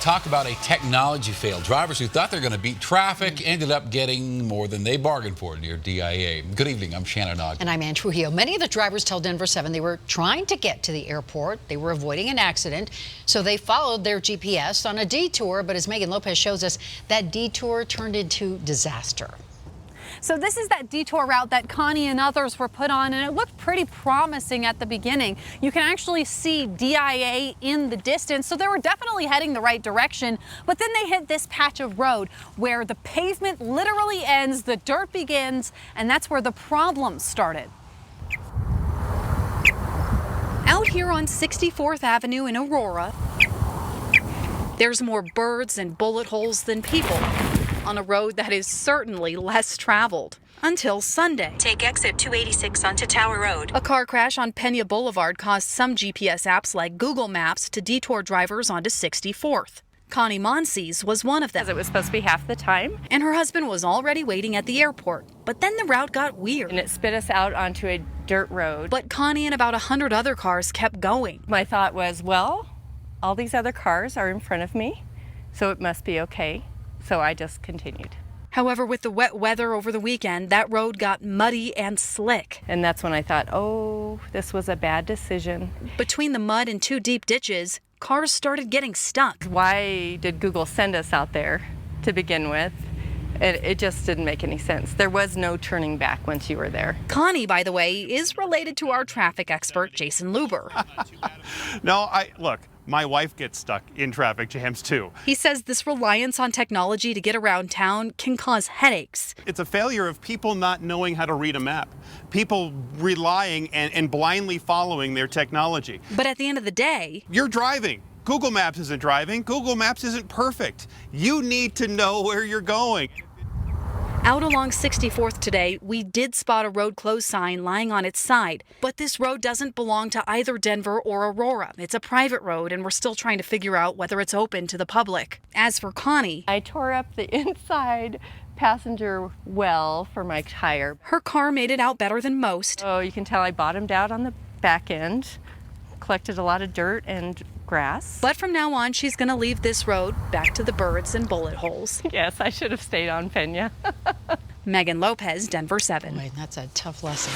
talk about a technology fail. Drivers who thought they're going to beat traffic ended up getting more than they bargained for near DIA. Good evening. I'm Shannon Ogden. And I'm Ann Trujillo. Many of the drivers tell Denver 7 they were trying to get to the airport. They were avoiding an accident, so they followed their GPS on a detour. But as Megan Lopez shows us, that detour turned into disaster. So this is that detour route that Connie and others were put on, and it looked pretty promising at the beginning. You can actually see DIA in the distance, so they were definitely heading the right direction. But then they hit this patch of road where the pavement literally ends, the dirt begins, and that's where the problem started. Out here on 64th Avenue in Aurora, there's more birds and bullet holes than people on a road that is certainly less traveled. Until Sunday. Take exit 286 onto Tower Road. A car crash on Pena Boulevard caused some GPS apps like Google Maps to detour drivers onto 64th. Connie Monsees was one of them. It was supposed to be half the time. And her husband was already waiting at the airport. But then the route got weird. And it spit us out onto a dirt road. But Connie and about 100 other cars kept going. My thought was, well, all these other cars are in front of me, so it must be okay. So I just continued. However, with the wet weather over the weekend, that road got muddy and slick. And that's when I thought, oh, this was a bad decision. Between the mud and two deep ditches, cars started getting stuck. Why did Google send us out there to begin with? It just didn't make any sense. There was no turning back once you were there. Connie, by the way, is related to our traffic expert, Jason Luber. No, look, my wife gets stuck in traffic jams too. He says this reliance on technology to get around town can cause headaches. It's a failure of people not knowing how to read a map. People relying and blindly following their technology. But at the end of the day, you're driving. Google Maps isn't driving. Google Maps isn't perfect. You need to know where you're going. Out along 64th today, we did spot a road closed sign lying on its side. But this road doesn't belong to either Denver or Aurora. It's a private road, and we're still trying to figure out whether it's open to the public. As for Connie, I tore up the inside passenger well for my tire. Her car made it out better than most. Oh, you can tell I bottomed out on the back end, collected a lot of dirt and grass. But from now on, she's going to leave this road back to the birds and bullet holes. Yes, I should have stayed on Pena. Megan Lopez, Denver 7. Boy, that's a tough lesson.